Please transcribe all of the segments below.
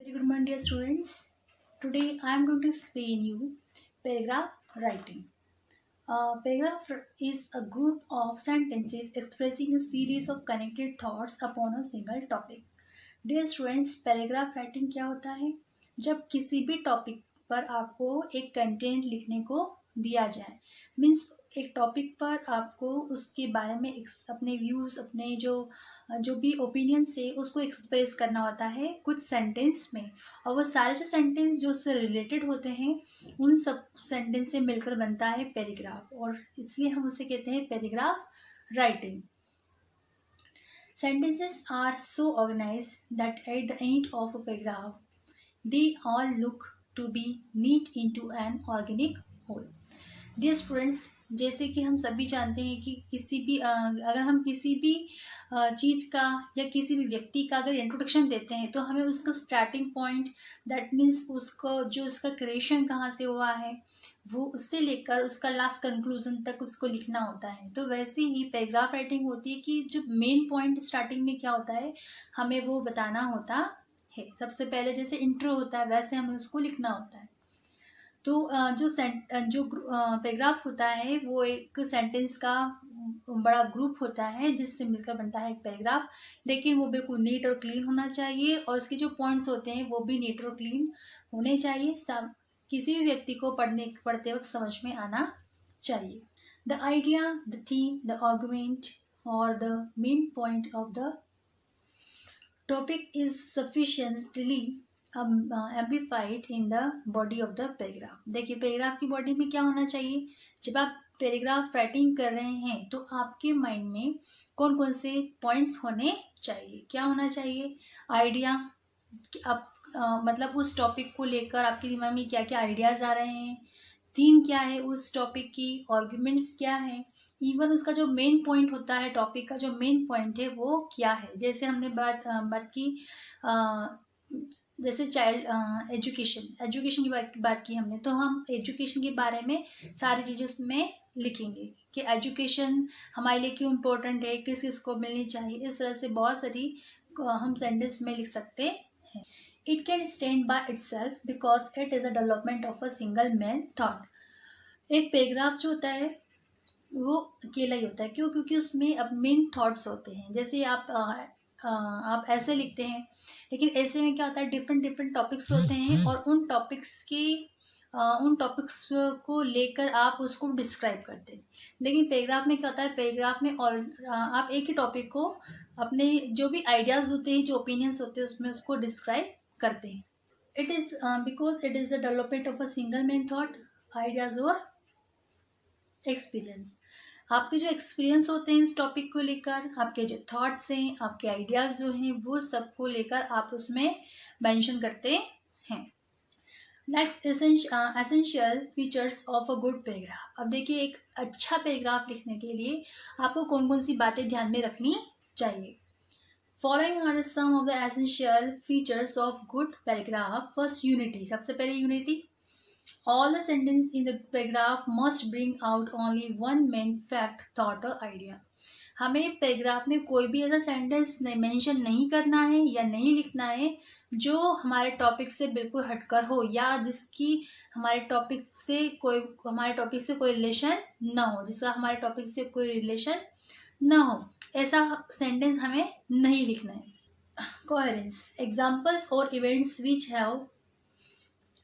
Very good morning, dear students. Today I am going to explain you paragraph writing. Paragraph is a group of sentences expressing a series of connected thoughts upon a single topic. Dear students, paragraph writing क्या होता है? जब किसी भी topic पर आपको एक content लिखने को दिया जाए, मीन्स एक टॉपिक पर आपको उसके बारे में अपने व्यूज़, अपने जो भी ओपिनियंस है उसको एक्सप्रेस करना होता है कुछ सेंटेंस में, और वो सारे जो सेंटेंस जो उससे रिलेटेड होते हैं उन सब सेंटेंस से मिलकर बनता है पैराग्राफ, और इसलिए हम उसे कहते हैं paragraph writing. Sentences are so organized that at the end of a paragraph, they all look to be neat into an organic whole. Dear students, जैसे कि हम सभी जानते हैं कि अगर हम किसी भी चीज़ का या किसी भी व्यक्ति का अगर इंट्रोडक्शन देते हैं तो हमें उसका स्टार्टिंग पॉइंट, दैट मीन्स उसको जो उसका क्रिएशन कहाँ से हुआ है वो उससे लेकर उसका लास्ट कंक्लूजन तक उसको लिखना होता है. तो वैसे ही पैराग्राफ राइटिंग होती है कि जो मेन पॉइंट स्टार्टिंग में क्या होता है हमें वो बताना होता है. सबसे पहले जैसे इंट्रो होता है वैसे हमें उसको लिखना होता है. तो जो पैराग्राफ होता है वो एक सेंटेंस का बड़ा ग्रुप होता है जिससे मिलकर बनता है एक पैराग्राफ, लेकिन वो बिल्कुल नीट और क्लीन होना चाहिए और उसके जो पॉइंट्स होते हैं वो भी नीट और क्लीन होने चाहिए. किसी भी व्यक्ति को पढ़ते वक्त समझ में आना चाहिए. The idea, the theme, the argument और the main point of the topic is sufficiently amplified in the body of the paragraph. देखिए पैराग्राफ की बॉडी में क्या होना चाहिए. जब आप पैराग्राफ राइटिंग कर रहे हैं तो आपके माइंड में कौन कौन से पॉइंट्स होने चाहिए. क्या होना चाहिए. आइडिया, आप मतलब उस टॉपिक को लेकर आपके दिमाग में क्या क्या आइडियाज़ आ रहे हैं. थीम क्या है उस टॉपिक की. आर्ग्यूमेंट्स क्या है. इवन उसका जो मेन पॉइंट होता है, टॉपिक का जो मेन पॉइंट है वो क्या है. जैसे हमने बात की जैसे चाइल्ड एजुकेशन की बात की हमने, तो हम एजुकेशन के बारे में सारी चीज़ें उसमें लिखेंगे कि एजुकेशन हमारे लिए क्यों इम्पोर्टेंट है, किस किस को मिलनी चाहिए. इस तरह से बहुत सारी हम सेंटेंस में लिख सकते हैं. It can stand by itself because it is a development of a single man thought. एक पैराग्राफ जो होता है वो अकेला ही होता है. क्यों? क्योंकि उसमें अब मेन थॉट्स होते हैं. जैसे आप ऐसे लिखते हैं, लेकिन ऐसे में क्या होता है डिफरेंट टॉपिक्स होते हैं और उन टॉपिक्स को लेकर आप उसको डिस्क्राइब करते हैं. लेकिन पैराग्राफ में क्या होता है, पैराग्राफ में और आप एक ही टॉपिक को अपने जो भी आइडियाज़ होते हैं, जो ओपिनियंस होते हैं उसमें उसको डिस्क्राइब करते हैं. It is because it is the development of a single man thought, ideas और एक्सपीरियंस. आपके जो एक्सपीरियंस होते हैं इस टॉपिक को लेकर, आपके जो थॉट्स हैं, आपके आइडियाज़ जो हैं वो सब को लेकर आप उसमें मेंशन करते हैं. Next, essential features of a good paragraph. अब देखिए एक अच्छा पैराग्राफ लिखने के लिए आपको कौन कौन सी बातें ध्यान में रखनी चाहिए. Following are some of the essential features of good paragraph. First, unity. सबसे पहले unity. All the sentence in the paragraph must bring out only one main fact, thought or idea. हमें पैराग्राफ में कोई भी ऐसा सेंटेंस मेंशन नहीं करना है या नहीं लिखना है जो हमारे टॉपिक से बिल्कुल हटकर हो या जिसकी हमारे टॉपिक से कोई रिलेशन ना हो, जिसका हमारे टॉपिक से कोई रिलेशन ना हो, ऐसा सेंटेंस हमें नहीं लिखना है. कोहेरेंस. एग्जाम्पल्स और events which have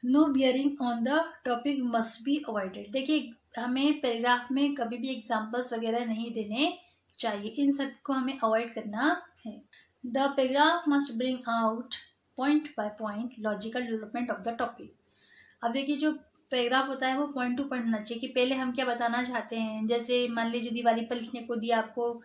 no bearing on the topic must be avoided. देखिए हमें पैराग्राफ में कभी भी एग्जाम्पल्स वगैरह नहीं देने चाहिए, इन सब को हमें अवॉइड करना है. The paragraph must bring out point by point logical development of the topic. अब देखिए जो पैराग्राफ होता है वो पॉइंट टू पॉइंट होना चाहिए कि पहले हम क्या बताना चाहते हैं. जैसे मान लीजिए दिवाली पर लिखने को दिया आपको,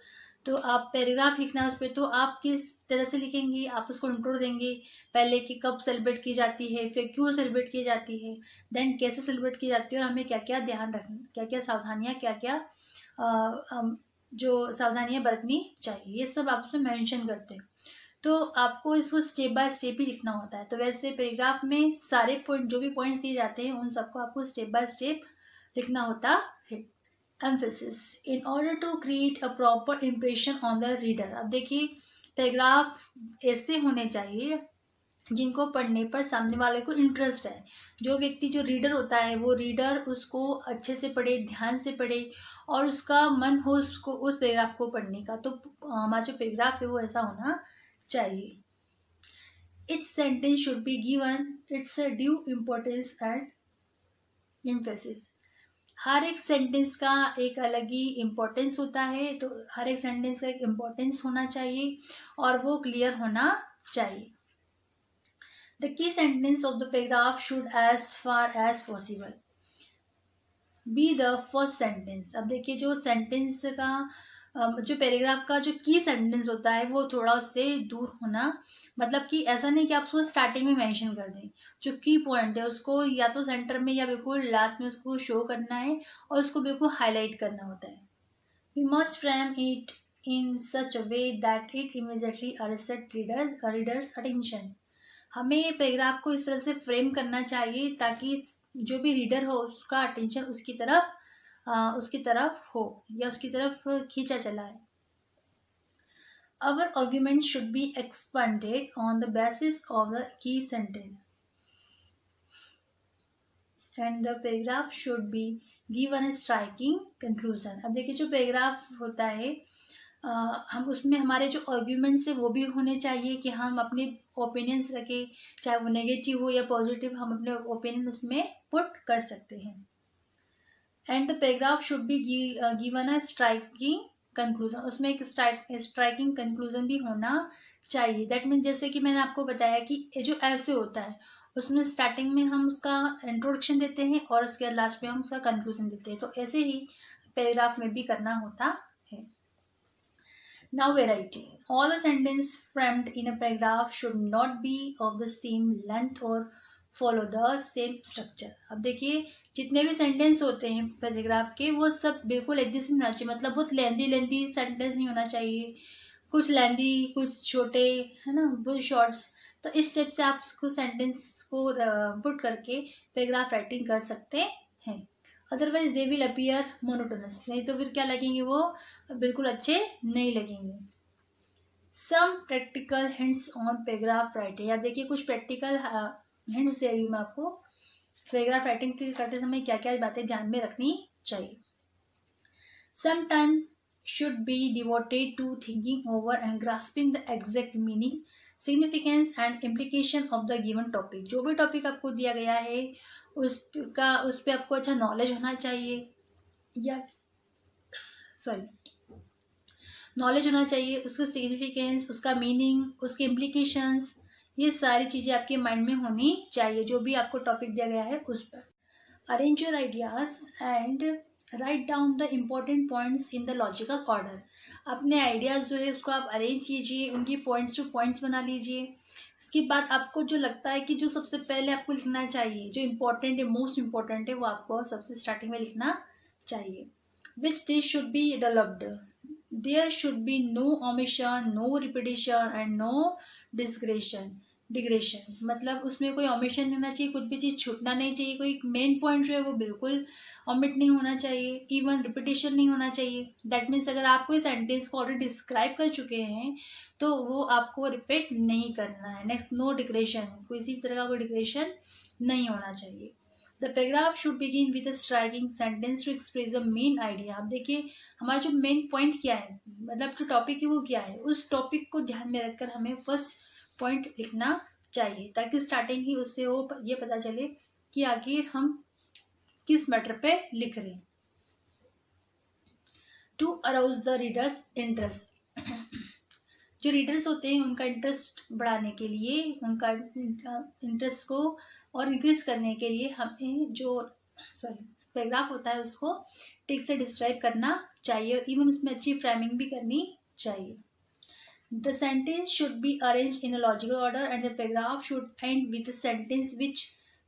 तो आप पैराग्राफ लिखना है उस पर, तो आप किस तरह से लिखेंगे. आप उसको इंट्रो देंगे पहले कि कब सेलिब्रेट की जाती है, फिर क्यों सेलिब्रेट की जाती है, देन कैसे सेलिब्रेट की जाती है और हमें क्या क्या ध्यान रखना, क्या क्या सावधानियाँ, क्या क्या जो सावधानियाँ बरतनी चाहिए, ये सब आप उसमें मेंशन करते हैं. तो आपको इसको स्टेप बाय स्टेप ही लिखना होता है. तो वैसे पैराग्राफ में सारे पॉइंट जो भी पॉइंट्स दिए जाते हैं उन सबको आपको स्टेप बाय स्टेप लिखना होता है. Emphasis. In order to create a proper impression on the reader. अब देखिए पैराग्राफ ऐसे होने चाहिए जिनको पढ़ने पर सामने वाले को इंटरेस्ट है। जो व्यक्ति जो रीडर होता है वो रीडर उसको अच्छे से पढ़े, ध्यान से पढ़े और उसका मन हो उसको उस पैराग्राफ को पढ़ने का। तो हमारा जो पैराग्राफ है वो ऐसा होना चाहिए। Each sentence should be given its due importance and emphasis. हर एक सेंटेंस का एक अलग ही इम्पोर्टेंस होता है, तो हर एक सेंटेंस का एक इम्पोर्टेंस होना चाहिए और वो क्लियर होना चाहिए। The key sentence of the paragraph should as far as possible be the first sentence. अब देखिए जो सेंटेंस का जो पैराग्राफ का जो की सेंटेंस होता है वो थोड़ा उससे दूर होना, मतलब कि ऐसा नहीं कि आप उसको स्टार्टिंग में मेंशन कर दें। जो की पॉइंट है उसको या तो सेंटर में या बिल्कुल लास्ट में उसको शो करना है और उसको बिल्कुल हाईलाइट करना होता है। We must frame it in such a way that it immediately arrest readers attention. हमें पैराग्राफ को इस तरह से फ्रेम करना चाहिए ताकि जो भी रीडर हो उसका अटेंशन उसकी तरफ हो या उसकी तरफ खींचा चला है। Our argument should be expanded on the basis of the key sentence and the paragraph should be given a striking conclusion। अब देखिए जो पैराग्राफ होता है हम उसमें हमारे जो आर्ग्यूमेंट्स है वो भी होने चाहिए कि हम अपने ओपिनियंस रखें, चाहे वो नेगेटिव हो या पॉजिटिव, हम अपने ओपिनियन उसमें पुट कर सकते हैं। And the paragraph should be given a striking conclusion, उसमें एक स्ट्राइकिंग कंक्लूजन भी होना चाहिए। दैट मीन जैसे कि मैंने आपको बताया कि जो ऐसे होता है उसमें स्टार्टिंग में हम उसका इंट्रोडक्शन देते हैं और उसके बाद लास्ट में हम उसका कंक्लूजन देते हैं, तो ऐसे ही पैराग्राफ में भी करना होता है। Now variety, all the sentence framed in a paragraph should not be of the same length और फॉलो द सेम स्ट्रक्चर। अब देखिए जितने भी सेंटेंस होते हैं पैराग्राफ के वो सब बिल्कुल एक जैसे होना चाहिए, मतलब बहुत लेंदी सेंटेंस नहीं होना चाहिए, कुछ लेंदी कुछ छोटे, है ना, बहुत शॉर्ट्स। तो इस टाइप से आप उसको सेंटेंस को पुट करके पैराग्राफ राइटिंग कर सकते हैं। Otherwise they will appear monotonous, नहीं तो फिर क्या लगेंगे, वो बिल्कुल अच्छे नहीं लगेंगे। Some practical hints on paragraph writing. अब देखिए कुछ प्रैक्टिकल हिंट्स दे रही हूँ मैं आपको, पैराग्राफ राइटिंग करते समय क्या क्या बातें ध्यान में रखनी चाहिए। Some time should be devoted to thinking over and grasping the exact meaning, significance and implication of the given topic। जो भी टॉपिक आपको दिया गया है उस पे आपको अच्छा नॉलेज होना चाहिए, या नॉलेज होना चाहिए, उसका सिग्निफिकेंस, उसका मीनिंग, उसके इम्प्लीकेशंस, ये सारी चीज़ें आपके माइंड में होनी चाहिए जो भी आपको टॉपिक दिया गया है उस पर। Arrange your ideas and write down the important points in the logical order. अपने आइडियाज़ जो है उसको आप अरेंज कीजिए, उनकी पॉइंट्स टू पॉइंट्स बना लीजिए। इसके बाद आपको जो लगता है कि जो सबसे पहले आपको लिखना चाहिए, जो इम्पोर्टेंट है, मोस्ट इम्पोर्टेंट है, वो आपको सबसे स्टार्टिंग में लिखना चाहिए। Which this should be developed, there should be no omission, no repetition and no digression. मतलब उसमें कोई ओमिशन नहीं होना चाहिए, कुछ भी चीज़ छूटना नहीं चाहिए, कोई मेन पॉइंट जो है वो बिल्कुल ओमिट नहीं होना चाहिए, इवन रिपीटिशन नहीं होना चाहिए। दैट मीन्स अगर आप कोई सेंटेंस को ऑलरेडी डिस्क्राइब कर चुके हैं तो वो आपको रिपीट नहीं करना है। नेक्स्ट, नो डिग्रेशन, किसी भी तरह का कोई डिग्रेशन नहीं होना चाहिए। The paragraph should begin with a striking sentence to express the main idea. अब देखिए हमारा जो मेन पॉइंट क्या है, मतलब जो टॉपिक है वो क्या है, उस टॉपिक को ध्यान में रखकर हमें फर्स्ट पॉइंट लिखना चाहिए ताकि स्टार्टिंग ही उससे हो ये पता चले कि आखिर हम किस मैटर पे लिख रहे हैं। To arouse the readers interest, जो रीडर्स होते हैं उनका इंटरेस्ट बढ़ाने के लिए, उनका इंटरेस्ट को और इंक्रीज करने के लिए हमें जो पैराग्राफ होता है उसको ठीक से डिस्क्राइब करना चाहिए, इवन उसमें अच्छी फ्रेमिंग भी करनी चाहिए। The sentence should be arranged in a logical order and the paragraph should end with a sentence which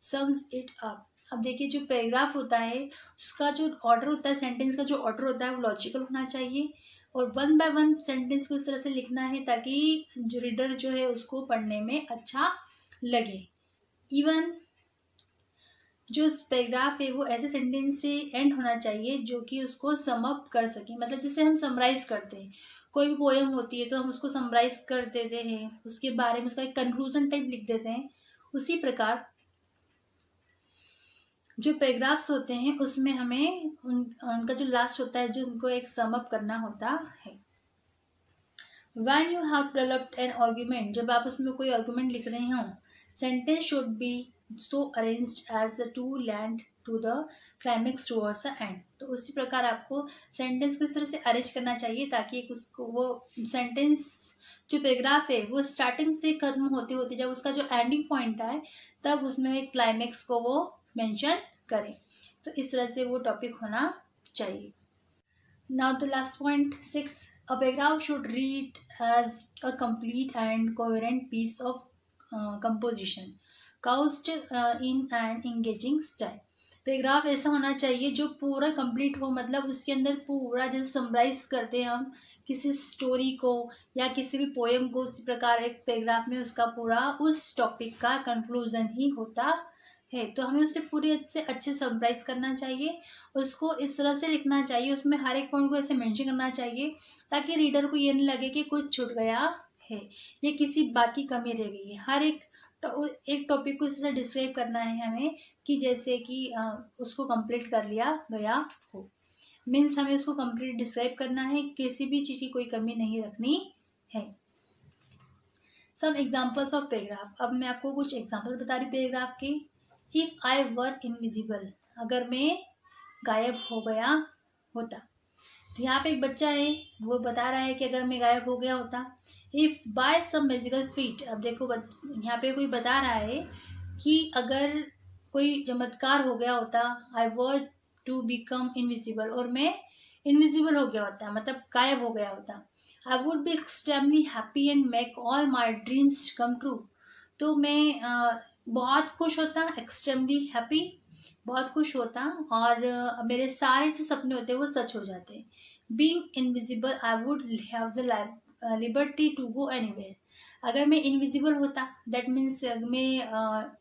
sums it up। अब देखिए जो पैराग्राफ होता है उसका जो ऑर्डर होता है, सेंटेंस का जो ऑर्डर होता है वो लॉजिकल होना चाहिए और वन बाय वन सेंटेंस को इस तरह से लिखना है ताकि जो रीडर जो है उसको पढ़ने में अच्छा लगे। इवन जो पैराग्राफ है वो ऐसे सेंटेंस से एंड होना चाहिए जो कि उसको सम अप कर सके, मतलब जैसे हम समराइज करते हैं, कोई भी पोएम होती है तो हम उसको समराइज कर देते हैं, उसके बारे में उसका एक कंक्लूजन टाइप लिख देते हैं। उसी प्रकार जो पैराग्राफ्स होते हैं उसमें हमें उनका जो लास्ट होता है, जो उनको एक सम अप करना होता है। When you have developed an argument, जब आप उसमें कोई आर्गुमेंट लिख रहे हो, sentence should be so arranged as the two land to the climax towards the end। तो उसी प्रकार आपको सेंटेंस को इस तरह से अरेंज करना चाहिए ताकि एक उसको वो सेंटेंस जो पैराग्राफ है वो स्टार्टिंग से खत्म होते होते जब उसका जो एंडिंग पॉइंट आए तब उसमें एक क्लाइमेक्स को वो मेंशन करें। तो इस तरह से वो टॉपिक होना चाहिए। Now the last point 6, a paragraph should read as a complete and coherent piece of composition couched in an engaging style। Paragraph ऐसा होना चाहिए जो पूरा कंप्लीट हो, मतलब उसके अंदर पूरा जैसे समराइज करते हैं हम किसी स्टोरी को या किसी भी पोएम को, उसी प्रकार एक पैराग्राफ में उसका पूरा उस टॉपिक का कंक्लूजन ही होता है। तो हमें उसे पूरी से अच्छे समराइज करना चाहिए, उसको इस तरह से लिखना चाहिए, उसमें हर एक पॉइंट को ऐसे मेंशन करना चाहिए ताकि रीडर को ये नहीं लगे कि कुछ छूट गया है या किसी बात की कमी रह गई है। हर एक टॉपिक को इस तरह डिस्क्राइब करना है हमें कि जैसे कि उसको कंप्लीट कर लिया गया हो। मीन्स हमें उसको कंप्लीट डिस्क्राइब करना है, किसी भी चीज़ की कोई कमी नहीं रखनी है। Some examples of paragraph. अब मैं आपको कुछ एग्जाम्पल बता रही पैराग्राफ के। इफ आई वर इनविजिबल, अगर मैं गायब हो गया होता। तो यहाँ पे एक बच्चा है वो बता रहा है कि अगर मैं गायब हो गया होता। If by some magical feat, अब देखो यहाँ पे कोई बता रहा है कि अगर कोई चमत्कार हो गया होता, आई वर टू बिकम इनविजिबल, और मैं इनविजिबल हो गया होता, मतलब गायब हो गया होता। आई would be extremely happy and make all my dreams come true. तो मैं बहुत खुश होता, एक्सट्रीमली हैप्पी, बहुत खुश होता, और मेरे सारे जो सपने होते हैं वो सच हो जाते। Being invisible I would have the liberty to go anywhere. अगर मैं इनविजिबल होता दैट मीन्स मैं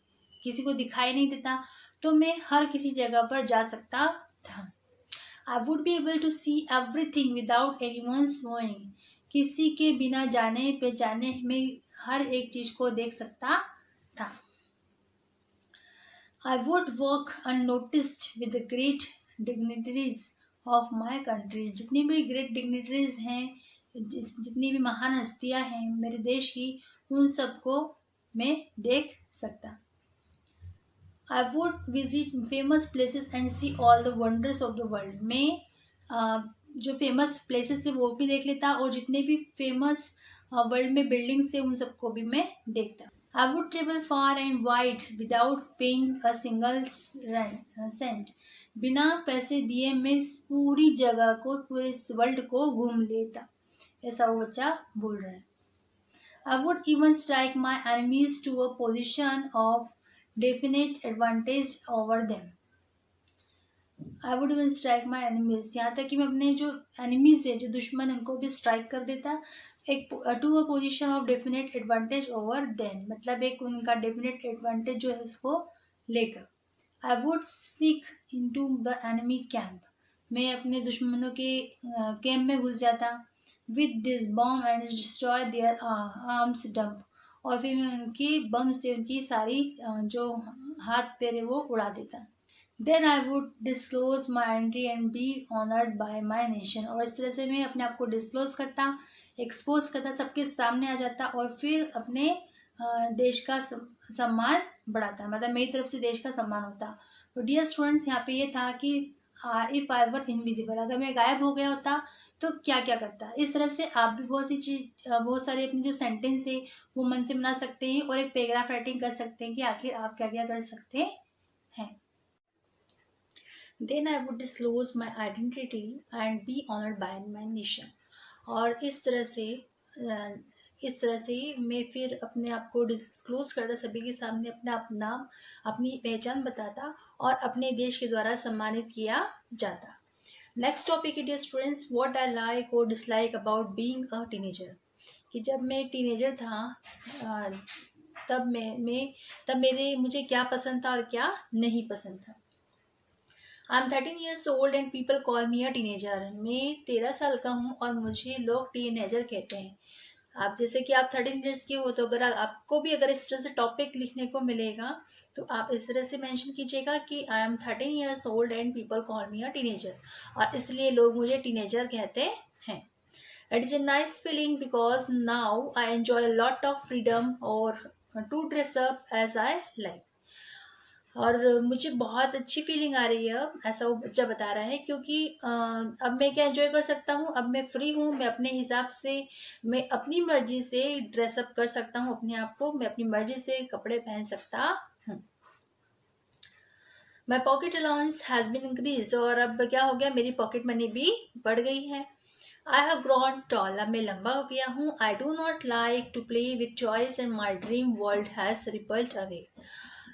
किसी को दिखाई नहीं देता तो मैं हर किसी जगह पर जा सकता था। I would be able to see everything without anyone's knowing. किसी के बिना जाने पहचाने में हर एक चीज को देख सकता था। I would work unnoticed with the great dignitaries of my country। जितनी भी ग्रेट डिग्निटरीज हैं, जितनी भी महान हस्तियां हैं मेरे देश की, उन सबको मैं देख सकता। I would visit famous places and see all the wonders of the world। मैं जो फेमस प्लेसेस है वो भी देख लेता और जितने भी फेमस वर्ल्ड में बिल्डिंग्स है उन सबको भी मैं देखता। I would travel far and wide without paying a single cent। बिना पैसे दिए मैं पूरी जगह को, पूरे वर्ल्ड को घूम लेता। ऐसा वो बच्चा बोल रहा है। I would even strike my enemies to a position of definite advantage over them। I would even strike my enemies, यहाँ तक कि मैं अपने जो एनिमीज है, जो दुश्मन, उनको भी स्ट्राइक कर देता, एक to a position of definite advantage over them, मतलब एक उनका डेफिनेट एडवांटेज जो है उसको लेकर। I would sneak into the enemy camp. मैं अपने दुश्मनों के कैंप में घुस जाता। With this bomb and destroy their arms dump. और फिर मैं उनकी बम से उनकी सारी जो हाथ पैर है वो उड़ा देता। Then I would disclose my entry and be honored by my nation। और इस तरह से मैं अपने आप को डिस्क्लोज करता, एक्सपोज करता, सबके सामने आ जाता और फिर अपने देश का सम्मान बढ़ाता, मतलब मेरी तरफ से देश का सम्मान होता। तो डियर स्टूडेंट्स, यहाँ पे ये था कि इफ आई वर इनविजिबल, अगर मैं गायब हो गया होता तो क्या क्या करता। इस तरह से आप भी बहुत सारे अपने जो सेंटेंस है वो मन से बना सकते हैं और एक पैराग्राफ राइटिंग कर सकते हैं कि आखिर आप क्या क्या कर सकते हैं। Then I would disclose my identity and be honored by my nation। और इस तरह से मैं फिर अपने आप को डिस्क्लोज करता, सभी के सामने अपना नाम, अपनी पहचान बताता और अपने देश के द्वारा सम्मानित किया जाता। नेक्स्ट टॉपिक है dear students, what I like और dislike about being a teenager. कि जब मैं टीनेजर था तब मुझे क्या पसंद था और क्या नहीं पसंद था। I am 13 years old and people call me a teenager. मैं 13 साल का हूँ और मुझे लोग टीनेजर कहते हैं। आप जैसे कि आप 13 years के हो, तो अगर आपको भी अगर इस तरह से टॉपिक लिखने को मिलेगा तो आप इस तरह से मेंशन कीजिएगा कि I am 13 years old and people call me a teenager, और इसलिए लोग मुझे टीनेजर कहते हैं। It is a nice feeling because now I enjoy a lot of freedom or to dress up as I like। और मुझे बहुत अच्छी फीलिंग आ रही है अब, ऐसा वो बच्चा बता रहा है, क्योंकि अब मैं क्या एंजॉय कर सकता हूँ, अब मैं फ्री हूँ, मैं अपने हिसाब से, मैं अपनी मर्जी से ड्रेसअप कर सकता हूँ अपने आप को, मैं अपनी मर्जी से कपड़े पहन सकता हूँ। My pocket allowance has been increase, और अब क्या हो गया, मेरी पॉकेट मनी भी बढ़ गई है। आई हैव ग्रॉन टॉल, अब मैं लंबा हो गया हूँ। I do not like to play with toys and my dream world has rippled away.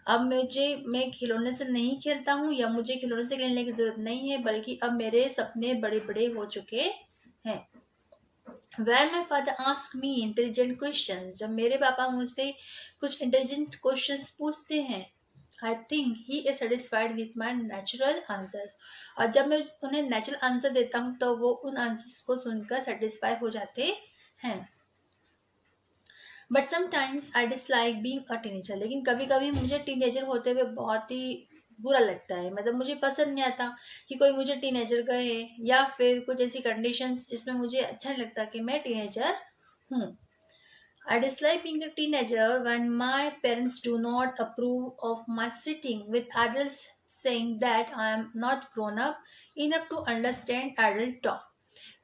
अब मैं खिलौने से नहीं खेलता हूँ, या मुझे खिलौने से खेलने की जरूरत नहीं है, बल्कि अब मेरे सपने बड़े बड़े हो चुके हैं। When my father asked me intelligent questions, जब मेरे पापा मुझसे कुछ इंटेलिजेंट क्वेश्चंस पूछते हैं, I think he is satisfied with my natural answers, और जब मैं उन्हें नेचुरल आंसर देता हूँ तो वो उन आंसर्स को सुनकर सेटिस्फाई हो जाते हैं। But sometimes I dislike being a teenager, लेकिन कभी कभी मुझे टीनेजर होते हुए बहुत ही बुरा लगता है, मतलब मुझे पसंद नहीं आता कि कोई मुझे टीनेजर कहे, या फिर कुछ ऐसी कंडीशंस जिसमें मुझे अच्छा नहीं लगता कि मैं टीनेजर हूँ। I dislike being a teenager when my parents do not approve of my sitting with adults, saying that I am not grown up enough to understand adult talk।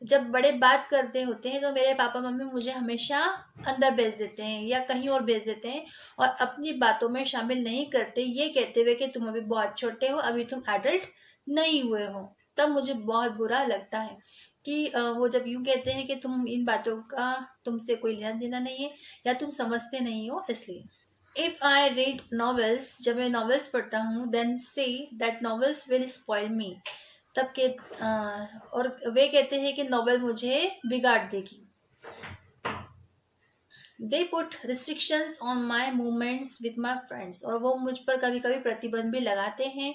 जब बड़े बात करते होते हैं तो मेरे पापा मम्मी मुझे हमेशा अंदर भेज देते हैं या कहीं और भेज देते हैं, और अपनी बातों में शामिल नहीं करते, ये कहते हुए कि तुम अभी बहुत छोटे हो, अभी तुम एडल्ट नहीं हुए हो। तब मुझे बहुत बुरा लगता है कि वो जब यूं कहते हैं कि तुम इन बातों का तुमसे कोई लेना देना नहीं है, या तुम समझते नहीं हो, इसलिए। इफ़ आई रीड नॉवेल्स, जब मैं नॉवेल्स पढ़ता हूँ, then say that novels will spoil me, तब के और वे कहते हैं कि नॉवेल मुझे बिगाड़ देगी। They put restrictions on my movements with my friends, और वो मुझ पर कभी कभी प्रतिबंध भी लगाते हैं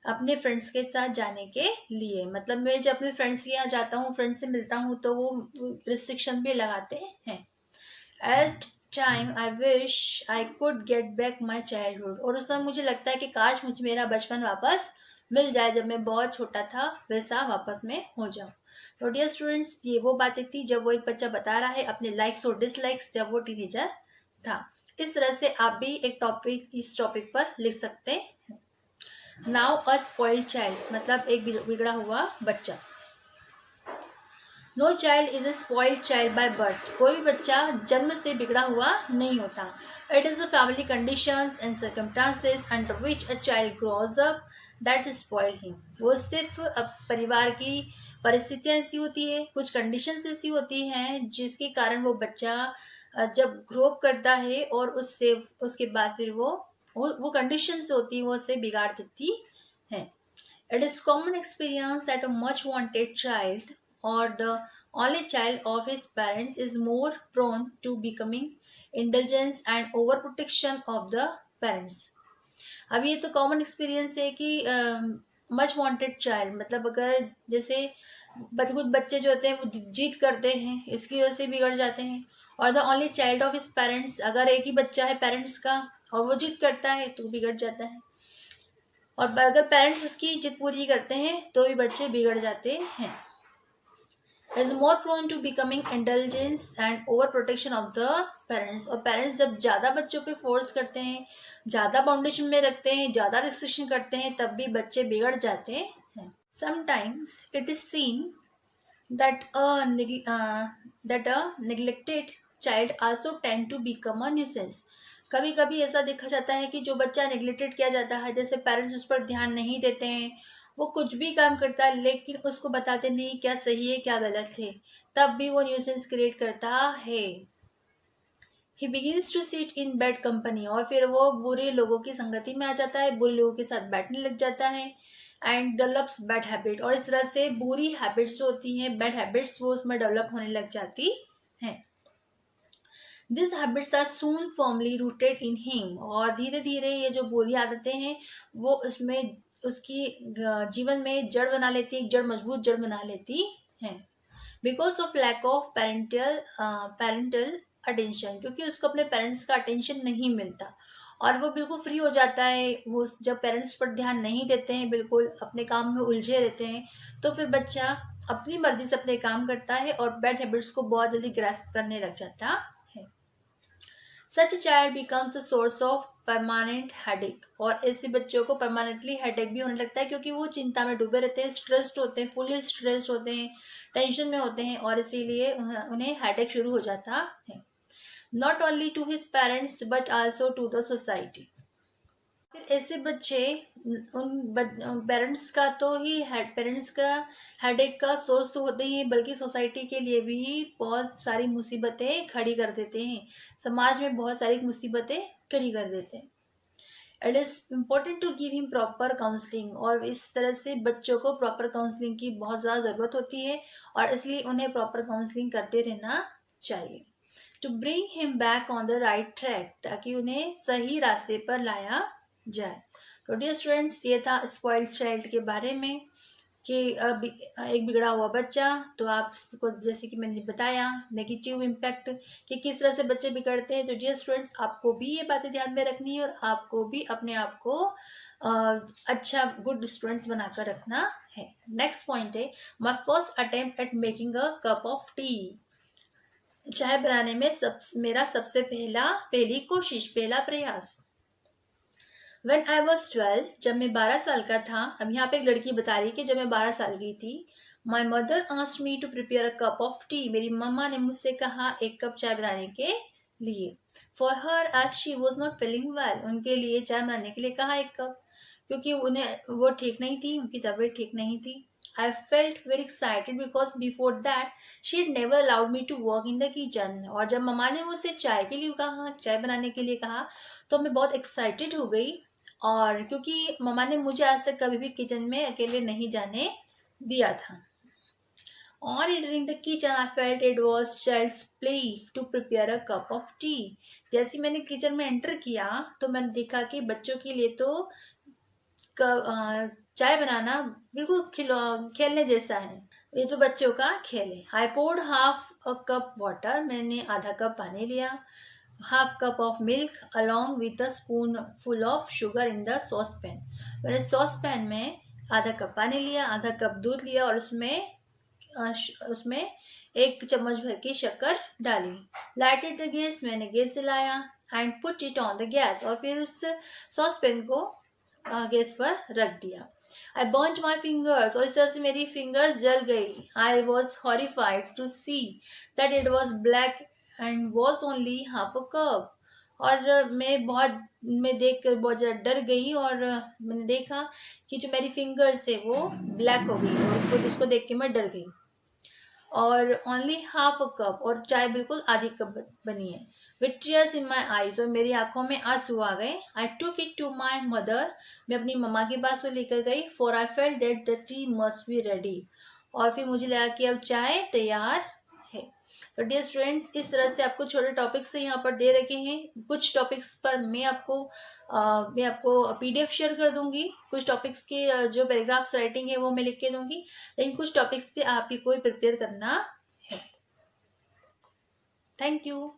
अपने फ्रेंड्स के साथ जाने के लिए। मतलब मैं जब अपने फ्रेंड्स के यहाँ जाता हूँ, फ्रेंड्स से मिलता हूँ, तो वो रिस्ट्रिक्शन भी लगाते हैं। At time I wish I could get back my childhood, और उस समय मुझे लगता है कि काश मुझे मेरा बचपन वापस मिल जाए, जब मैं बहुत छोटा था वैसा वापस में हो जाऊं। तो डियर स्टूडेंट्स, ये वो बातें थी जब वो एक बच्चा बता रहा है अपने लाइक्स और डिसलाइक्स जब वो टीनेजर था। इस तरह से आप भी इस टॉपिक पर लिख सकते हैं। नाउ अ स्पॉइल्ड चाइल्ड, मतलब एक बिगड़ा हुआ बच्चा। No child is a spoiled child by birth, कोई भी बच्चा जन्म से बिगड़ा हुआ नहीं होता। It is the family conditions and circumstances under which a child grows up that spoil him. वो सिर्फ परिवार की परिस्थितियाँ ऐसी होती है, कुछ कंडीशंस ऐसी होती हैं जिसके कारण वो बच्चा जब ग्रो अप करता है, और उससे उसके बाद फिर वो कंडीशंस होती है वो उससे बिगाड़ देती है। It is common experience that a much wanted child or the only child of his parents is more prone to becoming indulgence and overprotection of the parents। अब ये तो कॉमन एक्सपीरियंस है कि मच वांटेड चाइल्ड, मतलब अगर जैसे कुछ बच्चे जो होते हैं वो जिद करते हैं, इसकी वजह से बिगड़ जाते हैं। और the only child of his parents, अगर एक ही बच्चा है पेरेंट्स का और वो जिद करता है तो बिगड़ जाता है, और अगर पेरेंट्स उसकी जिद पूरी करते हैं तो भी बच्चे बिगड़ जाते हैं। Is more prone to becoming intelligence and over protection of the parents, और पेरेंट्स जब ज़्यादा बच्चों पे फोर्स करते हैं, ज़्यादा बाउंडेशन में रखते हैं, ज़्यादा रिस्ट्रिक्शन करते हैं, तब भी बच्चे बिगड़ जाते हैं। Sometimes it is seen that a neglected child also tend to become a nuisance. कभी कभी ऐसा देखा जाता है कि जो बच्चा नेग्लेक्टेड किया जाता है, जैसे पेरेंट्स उस पर ध्यान नहीं देते हैं, वो कुछ भी काम करता है लेकिन उसको बताते नहीं क्या सही है क्या गलत है, तब भी वो न्यूसेंस क्रिएट करता है। He begins to sit in bad company, और फिर वो बुरे लोगों की संगति में आ जाता है, बुरे लोगों के साथ बैठने लग जाता है। एंड डेवलप्स बैड हैबिट, और इस तरह से बुरी हैबिट्स जो होती हैं, बैड हैबिट्स, वो उसमें डेवलप होने लग जाती हैं। This habits are soon firmly rooted in him, और धीरे धीरे ये जो बुरी आदतें हैं वो उसमें उसकी जीवन में जड़ बना लेती है, एक जड़ मजबूत जड़ बना लेती है। Because of lack of parental attention, क्योंकि उसको अपने पेरेंट्स का अटेंशन नहीं मिलता और वो बिल्कुल फ्री हो जाता है। वो जब पेरेंट्स पर ध्यान नहीं देते हैं, बिल्कुल अपने काम में उलझे रहते हैं, तो फिर बच्चा अपनी मर्जी से अपने काम करता है और बैड हैबिट्स को बहुत जल्दी ग्रास्प करने लग जाता है। Such child becomes a source of permanent headache, और ऐसे बच्चों को परमानेंटली हेडेक भी होने लगता है, क्योंकि वो चिंता में डूबे रहते हैं, स्ट्रेस्ड होते हैं, फुली स्ट्रेस्ड होते हैं, टेंशन में होते हैं, और इसीलिए उन्हें हेडेक शुरू हो जाता है। Not only to his parents but also to the society. फिर ऐसे बच्चे उन पेरेंट्स का तो ही पेरेंट्स का हेडेक का सोर्स तो होते ही, बल्कि सोसाइटी के लिए भी बहुत सारी मुसीबतें खड़ी कर देते हैं, समाज में बहुत सारी मुसीबतें खड़ी कर देते हैं। It is important to give him proper counselling, और इस तरह से बच्चों को प्रॉपर काउंसलिंग की बहुत ज़्यादा ज़रूरत होती है, और इसलिए उन्हें प्रॉपर काउंसलिंग करते रहना चाहिए to bring him back on the right track, ताकि उन्हें सही रास्ते पर लाया जाए। तो डियर स्टूडेंट्स, ये था स्पॉइल्ड चाइल्ड के बारे में कि अब एक बिगड़ा हुआ बच्चा। तो आपको जैसे कि मैंने बताया नेगेटिव इम्पैक्ट कि किस तरह से बच्चे बिगड़ते हैं। तो डियर स्टूडेंट्स, आपको भी ये बातें ध्यान में रखनी है और आपको भी अपने आप को अच्छा गुड स्टूडेंट्स बनाकर रखना है। नेक्स्ट पॉइंट है my first attempt at making a cup of T. चाय बनाने में मेरा सबसे पहली कोशिश, पहला प्रयास। When I was 12, जब मैं 12 साल का था। अब यहाँ पे एक लड़की बता रही कि जब मैं 12 साल की थी, My mother asked me to prepare a cup of tea. मेरी मम्मा ने मुझसे कहा एक कप चाय बनाने के लिए। For her, as she was not feeling well, उनके लिए चाय बनाने के लिए कहा एक कप, क्योंकि उन्हें वो ठीक नहीं थी, उनकी तबीयत ठीक नहीं थी। I felt very excited because before that she had never allowed me to work in the kitchen. और जब मम्मा ने मुझसे चाय के लिए कहा, चाय बनाने के लिए कहा, तो मैं बहुत एक्साइटेड हो गई, और क्योंकि मम्मा ने मुझे आज तक कभी भी किचन में अकेले नहीं जाने दिया था। On entering the kitchen, I felt it was child's play to prepare a cup of tea. जैसे मैंने किचन में एंटर किया तो मैंने देखा कि बच्चों के लिए तो चाय बनाना बिल्कुल खेलने जैसा है, ये तो बच्चों का खेल है। I poured half a cup water, मैंने आधा कप पानी लिया। Half cup of milk along with a spoon full of sugar in the sauce pan, मैंने सॉस पैन में आधा कप पानी लिया, आधा कप दूध लिया और उसमें एक चम्मच भर की शक्कर डाली। लाइटेड द गैस, मैंने गैस जलाया। And put it on the gas, और फिर उस सॉस पैन को गैस पर रख दिया। आई बर्न्ड माई फिंगर्स, और इस तरह से मेरी फिंगर्स जल गई। I was horrified to see that it was black and was only half a cup, और मैं देख कर बहुत ज़्यादा डर गई, और मैंने देखा कि जो मेरी फिंगर्स है वो ब्लैक हो गई, और खुद उसको देख के मैं डर गई। और ओनली हाफ अ कप, और चाय बिल्कुल आधी कप बनी है। With tears in my eyes, और मेरी आंखों में आंसू आ गए। I took it to my mother, मैं अपनी मम्मा के पास वो लेकर गई। For I felt that the tea must be ready, और फिर मुझे लगा कि अब चाय तैयार है। तो डियर स्टूडेंट्स, इस तरह से आपको छोटे टॉपिक्स से यहाँ पर दे रखे हैं। कुछ टॉपिक्स पर मैं आपको PDF शेयर कर दूंगी, कुछ टॉपिक्स के जो पैराग्राफ्स राइटिंग है वो मैं लिख के दूंगी, लेकिन कुछ टॉपिक्स पे आप ही को प्रिपेयर करना है। Thank you.